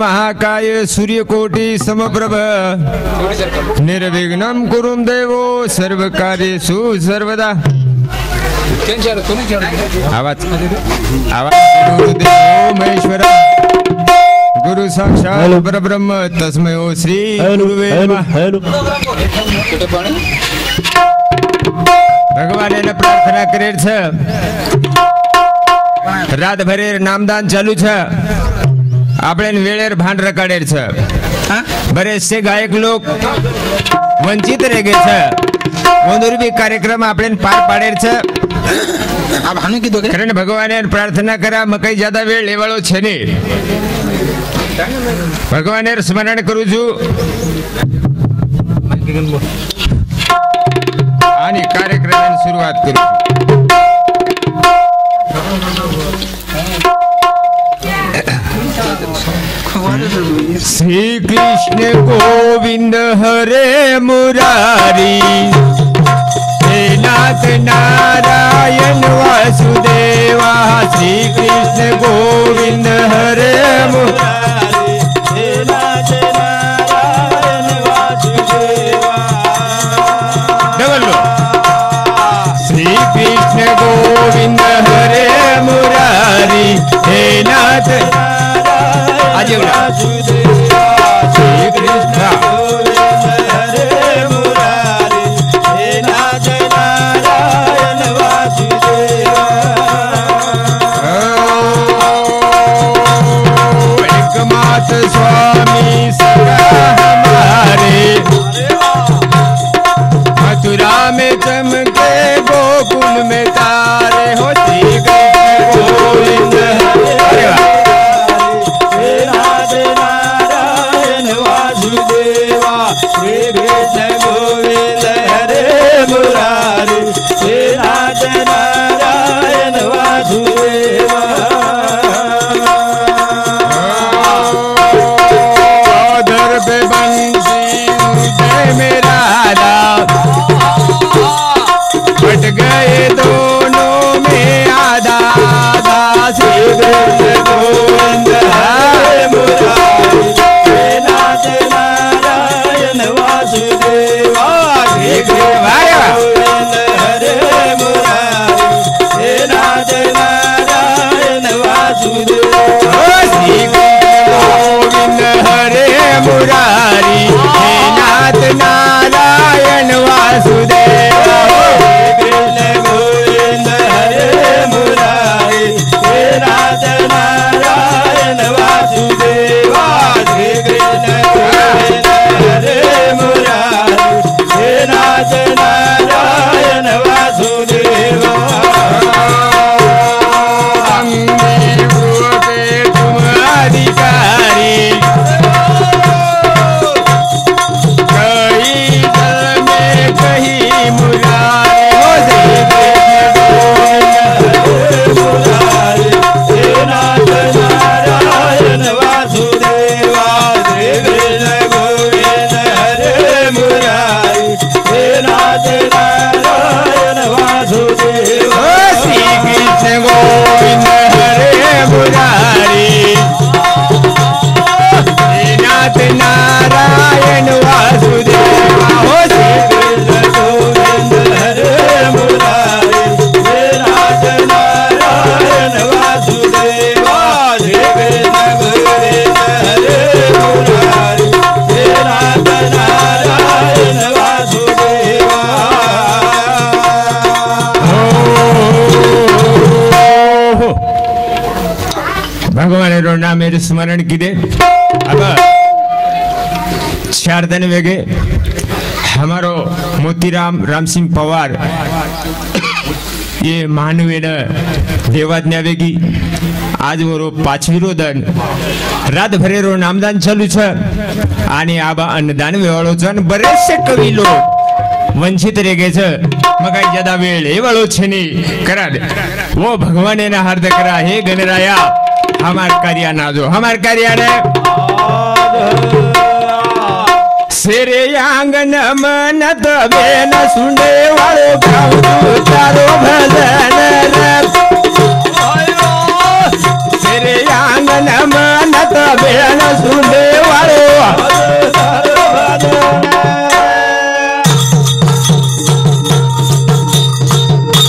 महाकाय सूर्यकोटि समप्रभ निर्विघ्नं कुरु देवो सर्वकार्येषु सर्वदा। आवाज गुरुदेव महेश्वर गुरु साक्षात परब्रह्म तस्मै श्री गुरुवे नमः। भगवान ने प्रार्थना करे छे रात भरे नामदान चालू छे આપણે વેળેર ભાંડ રકાડેર છે બરેસે ગાયક લોક વંચિત રહી ગયે છે ઓંદુરબી કાર્યક્રમ આપણે પાર પાડેર છે આ ભાનું કીધું કે કરીને ભગવાને પ્રાર્થના કરા મકઈ જ્યાદા વેળ લેવાળો છે ને ભગવાને સ્મરણ કરું છું આની કાર્યક્રમની શરૂઆત કરું श्री कृष्ण गोविंद हरे मुरारी हे नाथ नारायण वासुदेवा। श्री कृष्ण गोविंद हरे मुरारी हे नाथ नारायण वासुदेवा। श्री कृष्ण गोविंद हरे मुरारी हे नाथ श्री कृष्ण हरे मुरारी हे नाथ नारायण वासुदेवा। एकमात्र स्वामी सदा हमारे मथुरा में चमके गोकुल में तारे हो। श्री कृष्ण गोविंद हरे श्री कृष्ण गोविंद हरे मुरारी हे नाथ नारायण वासुदेवा। दर पे बंसी उदय में राधा बट गए दोनों में आधा आधा। श्री कृष्ण गोविंद हरे मुरारी हे नाथ नारायण वासुदेवा। श्री गोविंद हरे मुरारी हे नाथ नारायण वासुदेवा। श्री गोविंद हरे मुरारी हे नाथ नारायण वासुदेवा। कृष्ण गोविंद हरे मुरारी हे नाथ नारायण वासुदेवा। श्री कृष्ण गोविंद हरे मुरारी हे नाथ नारायण वासुदेवा। तुम अधिकारी कहीं दल में कहीं मुरारी हो। श्री मुरारी हे नाथ नारायण वासुदेवा। श्री कृष्ण गोविंद हरे मुरारी हे नाथ नारायण वासुदेवा। श्री कृष्ण गोविंद हरे मुरारी हे नाथ नारायण वासुदेवा। हो श्री कृष्ण गोविंद हरे मुरारी हे नाथ नारायण वासुदेवा। श्री कृष्ण गोविंद हरे मुरारी हे नाथ नारायण वासुदेवा। भगवान रो नाम मेरे स्मरण कीधे अब 4 दिन वेगे हमारो मोतीराम राम सिंह पवार ये मानवेड देवाज्ञा वेगी आज वो 5वीरो दन रात भरे रो नामदान चालू छे आणि आबा अन्नदान वेवाळो छे आणि बरेचसे कवी लोक वंचित रह गए छे मगाई ज्यादा वेळ एवाळो छे नी करा दे वो भगवान ने हार्द करा। हे गणराया हमार कार्य ना जो हमार कार्य ने सेरे आंगन मनत बेन सुंडे वालो गाऊ तारो भजन रे। सेरे आंगन मनत बेन सुंदे वालो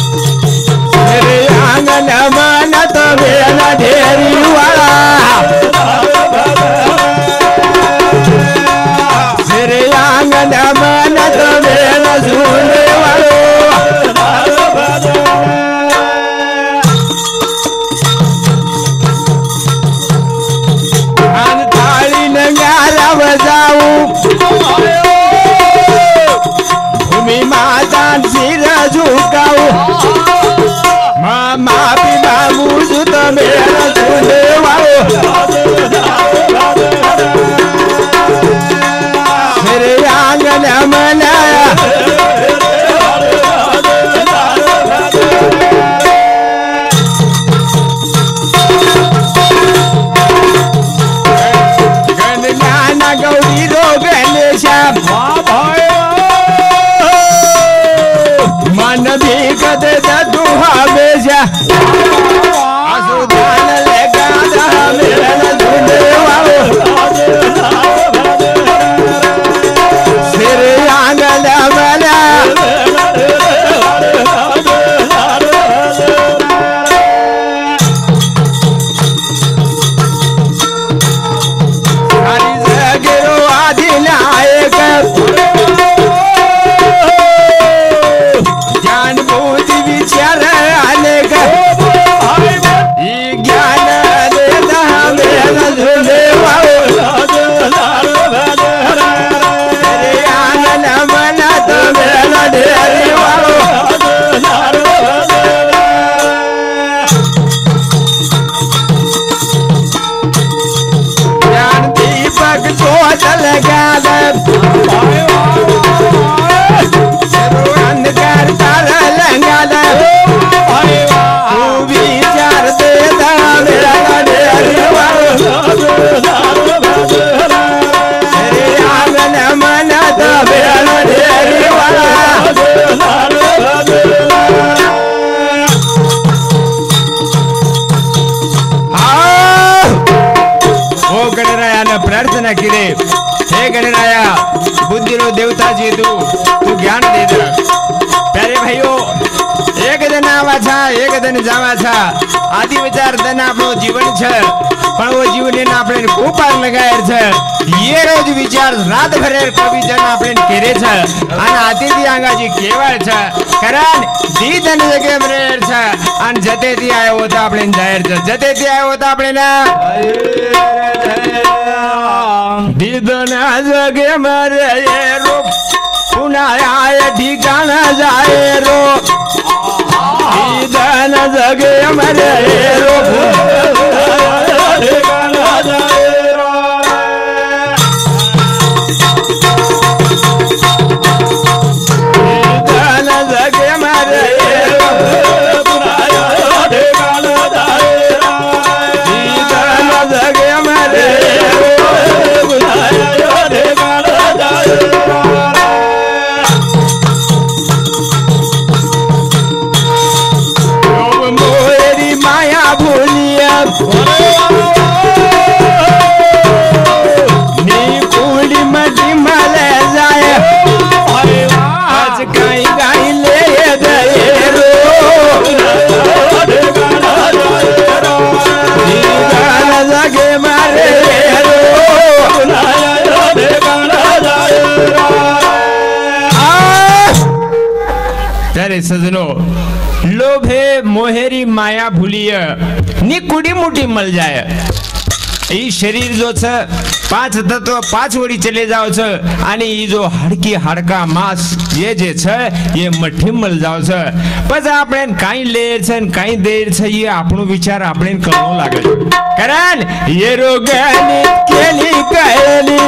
मेरे आंगन मन तो बेला ढेरी वाला मेरे आंगन मन तो बेला सुंदे वालो भूमि माता सिर झुकाऊ मामा पिता मुझ तो मेरा सुनने वालो मेरे आंगन मनाया गौरी रो गणेश मन भी कदे दुहा बेजा आसुदान लेगा मेरा झूले वालो सिर आंगन वाला ज्ञान बुद्धि विचार आने का ज्ञान देता मेरा झूले वालो तेरे आंगन मना तो मेरा ढेरी वालो ज्ञान दीपक जोत लगा दे अंधकार तारा लंगा दे तू विचार देता मेरा ढेरी वालो तेरे आंगन मना तो मेरा ढेरी वाला ओ गणराया ने प्रार्थना की रे हे गणराया बुद्धि रो देवता जी तू ज्ञान दे दे प्यारे भाइयों एक दिन आवा छा एक दिन जावा छा आदि विचार दिन आपनो जीवन छे पण वो जीवन ने आपने ऊपर लगायर छे ये रोज विचार रात भरे कवि जन आपने केरे छे अन आतिथि आंगाजी केवाय छे कारण दी दिन जगे मरेर छे अन जते दी आयो होता आपने जाहिर छे जते दी आयो होता आपने ना दी दिन जगे मरे रो पुनः आए ठिकाना जाए रो धन जगे मरे रो ठिकाना जाए रो धन जगे मरे रो पुनः ठिकाना जाए रो धन जगे मरे रो पुनः ठिकाना जाए रो माया भूलिया नी कुली मटी मले जाए आज कहीं कहीं ले गए रो गाना जगे मारे रो तेरे सजनो लोभे मोहेरी माया भूलिए नी कुड़ी मुठी मल जाए ई शरीर जो छ पांच तत्व पांच वड़ी चले जाओ छ आणि ई जो हड़की हड़का मांस ये जे छ ये मठी मल जाओ छ पछ आपणे काई लेर छ काई देर छ ये આપણો विचार आपणे करनो लागे कारण ये रोगनी केली कहली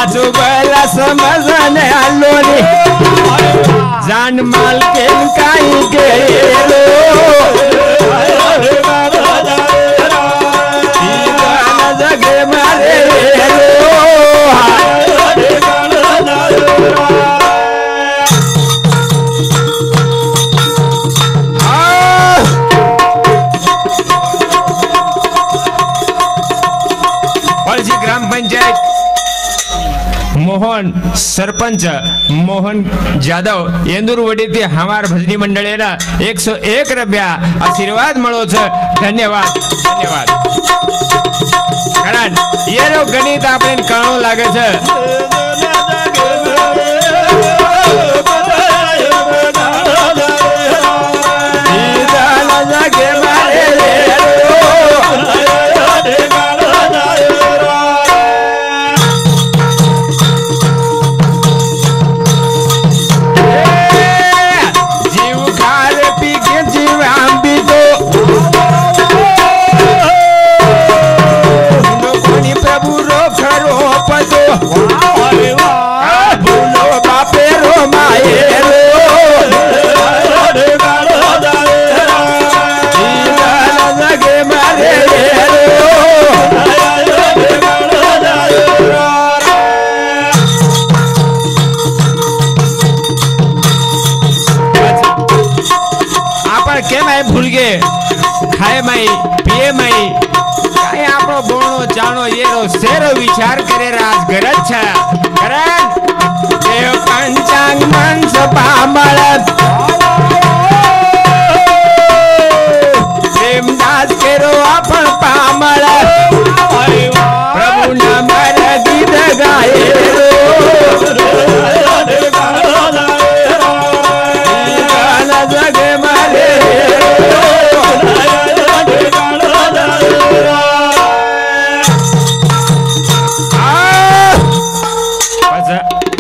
आजूबाला समझने आलोनी जान माल के काई गेलो जगे मारे ग्रामपंचायत मोहन सरपंच मोहन जाधव येंदूरवडी ते हमार भजनी मंडळीला 101 रुपया आशीर्वाद મળો છે ધન્યવાદ ધન્યવાદ કારણ એનો ગણિત આપણે કાણો લાગે છે खाए माई पिए माई काय आपणो बोणो जाणो येरो सेरो विचार करे राज गरज छ करण देव पंचांग मन सपामळ प्रेमदास केरो आपण पामळ प्रभु नाम रे गीत गाए जगे मारे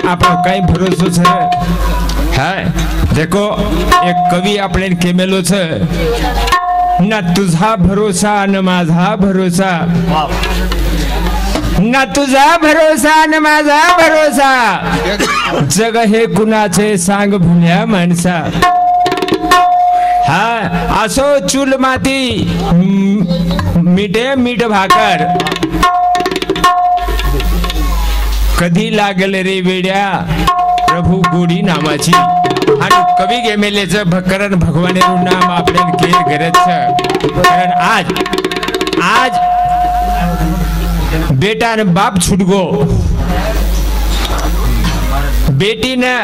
आपणो कई भरोसो छे है देखो एक कवि आपणे केमेलो छे ना तुझा भरोसा न माझा भरोसा ना तुझा भरोसा न माझा भरोसा जग हे कुणाचे सांग भुल्या माणसा हा असो चूल माती मीठे मीठ भाकर कधी लागल रे वेड्या प्रभु गोडी नामाची आणि कवी गेमेलेचं भकरण भगवानेरू नाम आपल्याला केर गरज छ कारण आज बेटा ने बाप छूट गो बेटी ने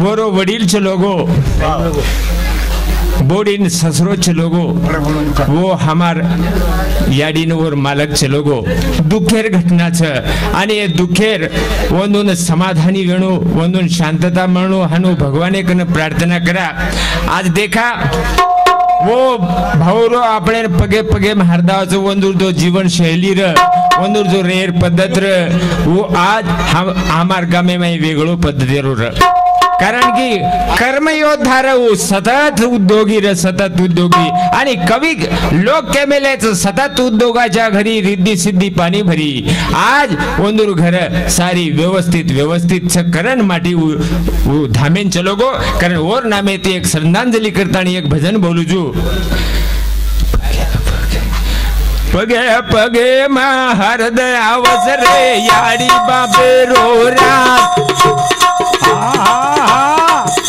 वोरो वडील चलो गो बोडीन ससुरो चलोगो वो हमार याडीन वर मालक चलोगो दुखेर घटना छ आणि ये दुखेर वंदून समाधानी वेणू वंदून शांतता म्हणू हनु भगवाने कन प्रार्थना करा आज देखा वो भावरो आपणे पगे पगे मारदावचो वंदूर जो जीवन शैली र वंदूर जो रेर पद्धत र वो आज हमार गामे में वेगळो पद्धतीरो र कारण की कर्मयोद्धा रहू सतत उद्योगी आणि कवी लोक केमेलेच सतत उद्योगाच्या घरी रिद्धी सिद्धी पाणी भरी आज वंदूर घर सारी व्यवस्थित करण माटी धामेन चलो गो कारण और नामे ते एक श्रद्धांजलि करतानी एक भजन बोलू छू पगे पगे मा हृदय अवसरे याडी बापे रो रात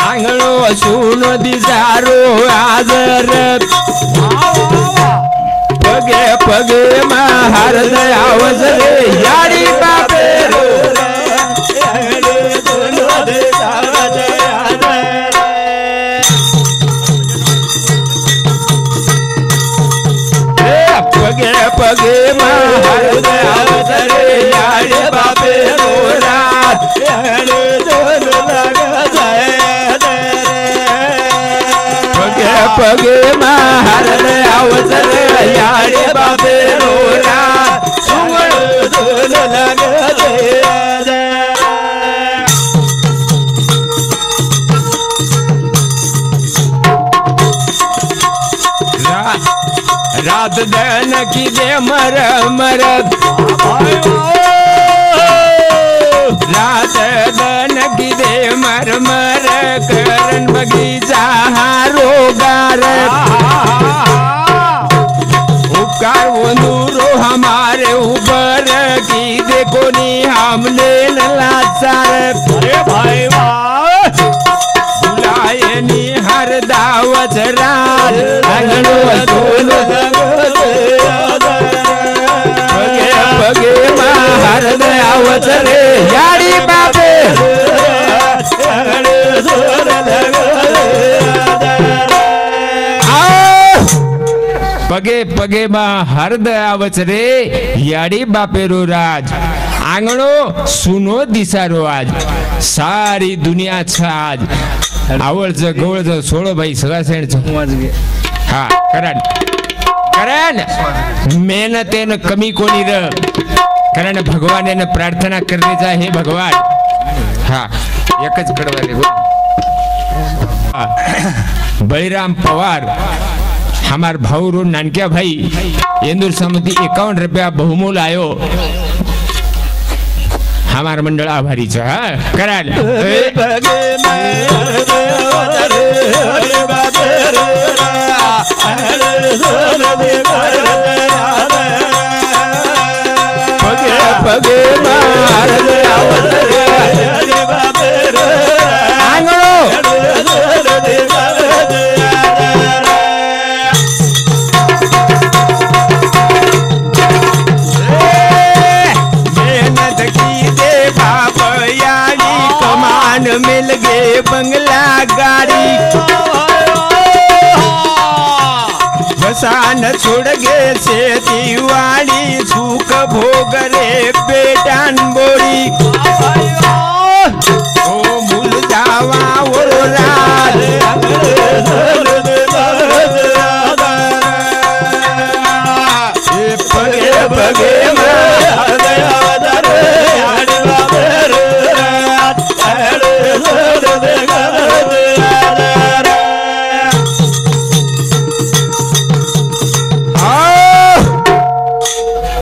आंगलो सुनो दिसारो आजर पगे पगे मा हृदय अवसरे याडी बापे रो पगे पगे मा हृदय अवसरे याडी बापे रो रात पगे महारद अवसर याडे बापे रोरा सुमळ दोन लागले रात दिन की दे मर मर रात दिन की दे मर मर करन बगीचा हारो गार उपकार वंदूरो हमारे ऊपर की देखो नी हमने लाचार अरे भाई वाह बुलाए नी हर दावत रात अंगनो दोनों पगे पगे महारद रे याड़ी बापे पगे पगे में हरद आवच रे याड़ी बापेरो राज आंगणो सुनो दिसारो आज सारी दुनिया छ आज आवळच गवळच सोळो भाई सगासेण छ हाँ करण करण मेहनत एन कमी कोनी र करण भगवान एन प्रार्थना करने जा हे भगवान हाँ एकच कडवा रे बळीराम पवार हमार भाऊ रो नानक्या भाई इंदूर समिति 51 रुपया बहुमूल आयो हमार मंडल आभारी छ हाँ कराल पगे मार मिल गए बंगला गाड़ी बसान छोड़ गए से दीवानी सुख भोग रे